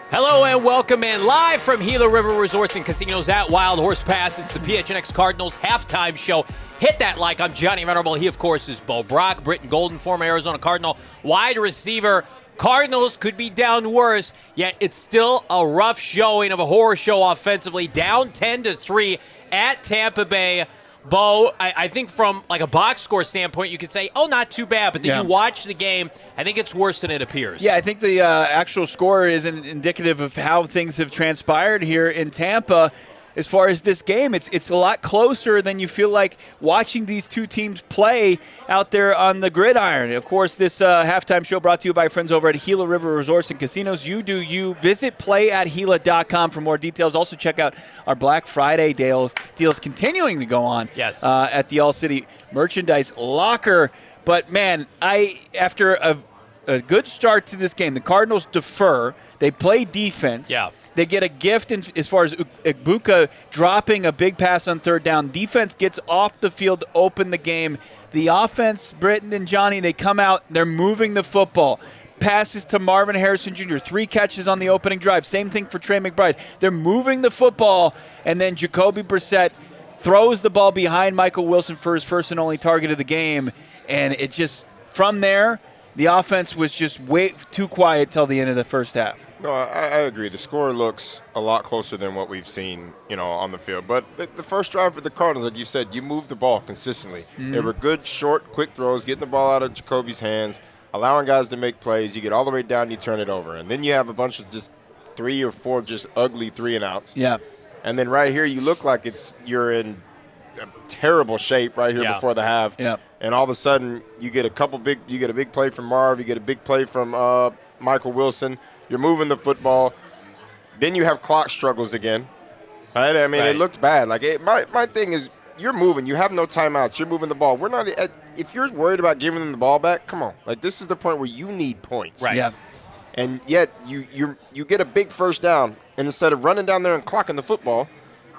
Hello and welcome in live from Gila River Resorts and Casinos at Wild Horse Pass. It's the PHNX Cardinals halftime show. Hit that like. I'm Johnny Venerable. He, of course, is Bo Brack, Brittan Golden, former Arizona Cardinal, wide receiver. Cardinals could be down worse, yet it's still a rough showing of a horror show offensively. Down 10-3 at Tampa Bay. Bo, I think from like a box score standpoint, you could say, oh, not too bad. But then you watch the game, I think it's worse than it appears. Yeah, I think the actual score isn't indicative of how things have transpired here in Tampa. As far as this game, it's a lot closer than you feel like watching these two teams play out there on the gridiron. Of course, this halftime show brought to you by friends over at Gila River Resorts and Casinos. You do you. Visit playathgila.com for more details. Also, check out our Black Friday deals continuing to go on at the All-City merchandise locker. But, man, after a good start to this game, the Cardinals defer. They play defense. Yeah. They get a gift as far as Ibuka dropping a big pass on third down. Defense gets off the field to open the game. The offense, Brittan and Johnny, they come out. They're moving the football. Passes to Marvin Harrison Jr., 3 catches on the opening drive. Same thing for Trey McBride. They're moving the football, and then Jacoby Brissett throws the ball behind Michael Wilson for his first and only target of the game. And it just, from there, the offense was just way too quiet till the end of the first half. No, I agree. The score looks a lot closer than what we've seen, on the field. But the first drive for the Cardinals, like you said, you moved the ball consistently. Mm-hmm. They were good, short, quick throws, getting the ball out of Jacoby's hands, allowing guys to make plays. You get all the way down, you turn it over. And then you have a bunch of just 3 or 4 just ugly 3-and-outs. Yeah. And then right here, you look like you're in terrible shape right here before the half. Yeah. And all of a sudden, you get a big play from Marv, you get a big play from Michael Wilson. You're moving the football. Then you have clock struggles again. Right? I mean, It looks bad. My thing is, you're moving. You have no timeouts. You're moving the ball. We're not. If you're worried about giving them the ball back, come on. This is the point where you need points. Right. Yeah. And yet you get a big first down, and instead of running down there and clocking the football,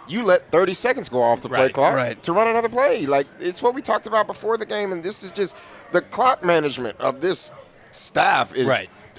you let 30 seconds go off the play clock to run another play. It's what we talked about before the game, and this is just the clock management of this staff is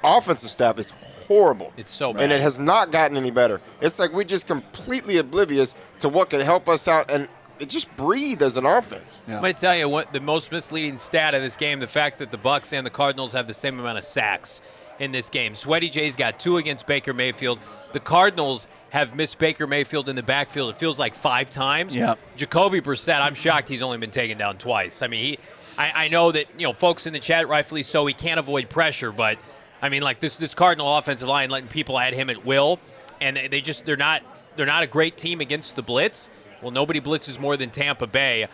offensive staff is horrible. It's so bad. And it has not gotten any better. It's like we're just completely oblivious to what can help us out, and it just breathe as an offense. I'm going to tell you what the most misleading stat of this game, the fact that the Bucs and the Cardinals have the same amount of sacks in this game. Sweaty J's got 2 against Baker Mayfield. The Cardinals have missed Baker Mayfield in the backfield, it feels like 5 times. Yeah. Jacoby Brissett, I'm shocked he's only been taken down twice. I mean, I know that, folks in the chat, rightfully so, he can't avoid pressure, but I mean, this Cardinal offensive line letting people at him at will, and they're not a great team against the blitz. Well, nobody blitzes more than Tampa Bay.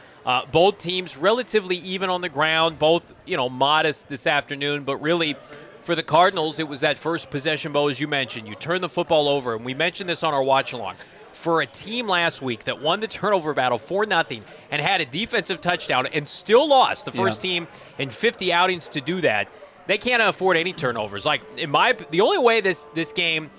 Both teams relatively even on the ground, both modest this afternoon, but really for the Cardinals, it was that first possession, Bo, as you mentioned. You turn the football over, and we mentioned this on our watch-along. For a team last week that won the turnover battle 4-0 and had a defensive touchdown and still lost, the first team in 50 outings to do that, they can't afford any turnovers. The only way this game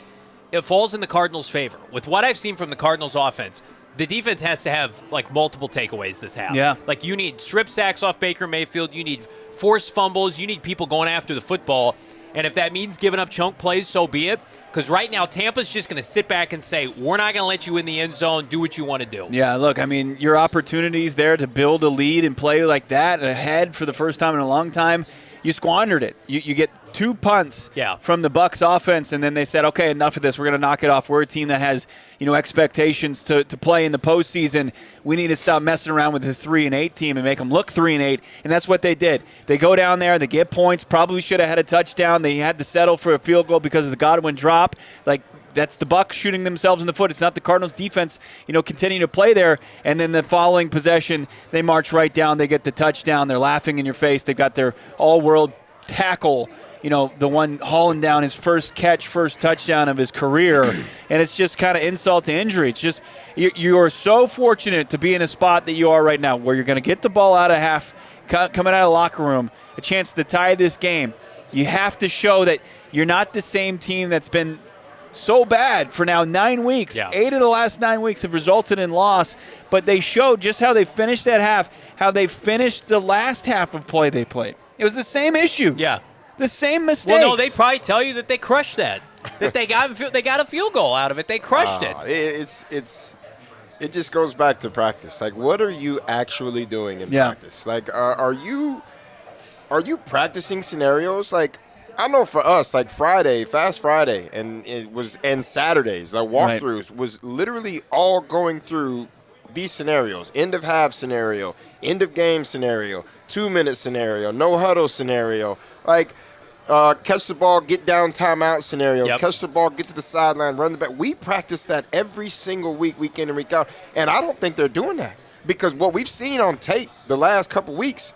it falls in the Cardinals' favor, with what I've seen from the Cardinals' offense, the defense has to have multiple takeaways this half. Yeah. You need strip sacks off Baker Mayfield, you need forced fumbles, you need people going after the football, and if that means giving up chunk plays, so be it. Because right now, Tampa's just going to sit back and say, we're not going to let you in the end zone. Do what you want to do. Yeah, look, I mean, your opportunities there to build a lead and play like that ahead for the first time in a long time, you squandered it. You get 2 punts from the Bucs offense, and then they said, okay, enough of this. We're going to knock it off. We're a team that has expectations to play in the postseason. We need to stop messing around with the 3-8 team and make them look 3-8, and that's what they did. They go down there, they get points, probably should have had a touchdown. They had to settle for a field goal because of the Godwin drop. that's the Bucs shooting themselves in the foot. It's not the Cardinals defense, continuing to play there. And then the following possession, they march right down. They get the touchdown. They're laughing in your face. They've got their all-world tackle, the one hauling down his first touchdown of his career. And it's just kind of insult to injury. It's just you are so fortunate to be in a spot that you are right now where you're going to get the ball out of half, coming out of the locker room, a chance to tie this game. You have to show that you're not the same team that's been so bad for now 9 weeks. Yeah. 8 of the last 9 weeks have resulted in loss, but they showed just how they finished that half, how they finished the last half of play they played. It was the same issues. Yeah. The same mistakes. Well, no, they probably tell you that they crushed that. That they got a field goal out of it. They crushed it. It just goes back to practice. Like, what are you actually doing in practice? Like, are you practicing scenarios? Like, I know for us, like Fast Friday, and Saturdays, like walkthroughs, was literally all going through these scenarios: end of half scenario, end of game scenario, 2-minute scenario, no huddle scenario, like catch the ball, get down, timeout scenario, catch the ball, get to the sideline, run the back. We practice that every single week, week in and week out, and I don't think they're doing that because what we've seen on tape the last couple weeks.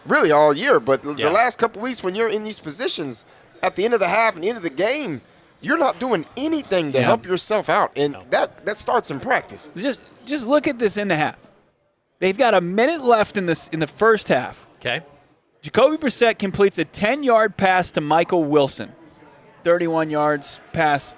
Really all year, but the last couple weeks when you're in these positions at the end of the half and the end of the game, you're not doing anything to help yourself out, and that starts in practice. Just look at this in the half. They've got a minute left in the first half. Okay. Jacoby Brissett completes a 10-yard pass to Michael Wilson. 31 yards pass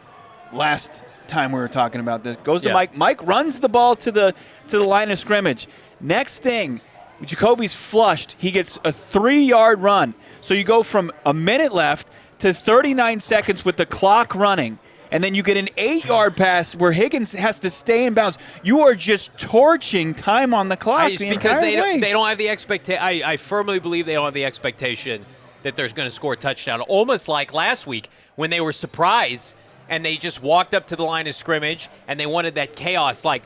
last time we were talking about this. Goes to Mike. Mike runs the ball to the line of scrimmage. Next thing, Jacoby's flushed. He gets a 3-yard run. So you go from a minute left to 39 seconds with the clock running. And then you get an 8-yard pass where Higgins has to stay in bounds. You are just torching time on the clock the entire way. They don't have the expectation. I firmly believe they don't have the expectation that they're going to score a touchdown. Almost like last week when they were surprised and they just walked up to the line of scrimmage and they wanted that chaos. Like,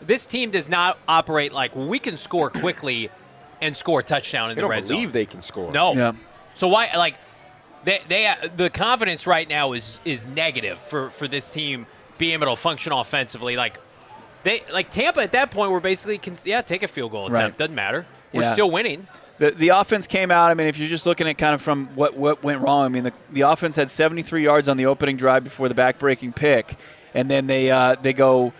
this team does not operate like we can score quickly and score a touchdown in the red zone. They don't believe they can score. No. Yeah. So why, like, the confidence right now is negative for this team being able to function offensively. Like Tampa at that point were basically take a field goal attempt. Right. Doesn't matter. We're still winning. The offense came out. I mean, if you're just looking at kind of from what went wrong, I mean, the offense had 73 yards on the opening drive before the back-breaking pick, and then they go,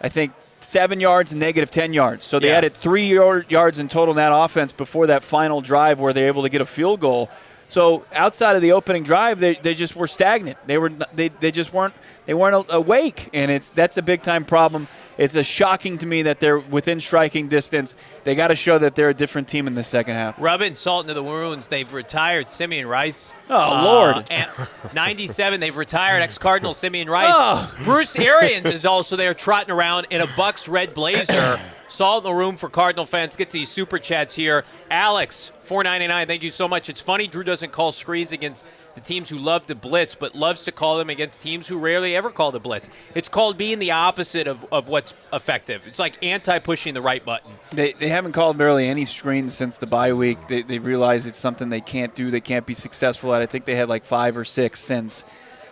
I think, 7 yards and negative 10 yards. So they added 3 yards in total in that offense before that final drive where they were able to get a field goal. So outside of the opening drive, they just were stagnant. They just weren't awake, and that's a big time problem. It's shocking to me that they're within striking distance. They got to show that they're a different team in the second half. Rubbing salt into the wounds. They've retired Simeon Rice. Oh, Lord. And 97, they've retired ex-Cardinal Simeon Rice. Oh. Bruce Arians is also there trotting around in a Bucs red blazer. Salt in the room for Cardinal fans. Get to these super chats here. Alex, $4.99, thank you so much. It's funny Drew doesn't call screens against the teams who love to blitz, but loves to call them against teams who rarely ever call the blitz. It's called being the opposite of what's effective. It's like anti-pushing the right button. They haven't called barely any screens since the bye week. They realize it's something they can't do. They can't be successful at. I think they had like 5 or 6 since.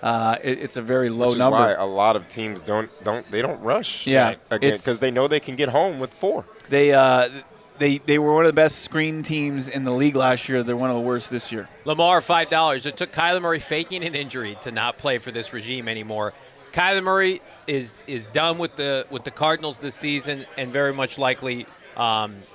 It's a very low number. Which is why a lot of teams don't rush. Yeah, because they know they can get home with 4. They were one of the best screen teams in the league last year. They're one of the worst this year. Lamar, $5. It took Kyler Murray faking an injury to not play for this regime anymore. Kyler Murray is done with the Cardinals this season and very much likely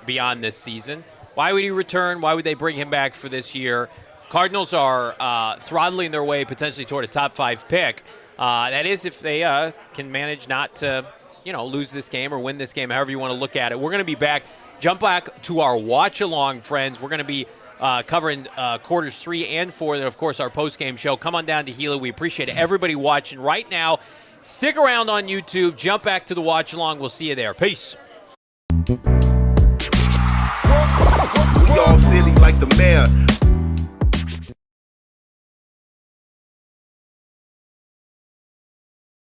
beyond this season. Why would he return? Why would they bring him back for this year? Cardinals are throttling their way potentially toward a top 5 pick. That is if they can manage not to lose this game or win this game, however you want to look at it. We're going to be back. Jump back to our watch-along, friends. We're going to be covering quarters 3 and 4, and, of course, our post-game show. Come on down to Gila. We appreciate everybody watching right now. Stick around on YouTube. Jump back to the watch-along. We'll see you there. Peace. We all silly like the mayor.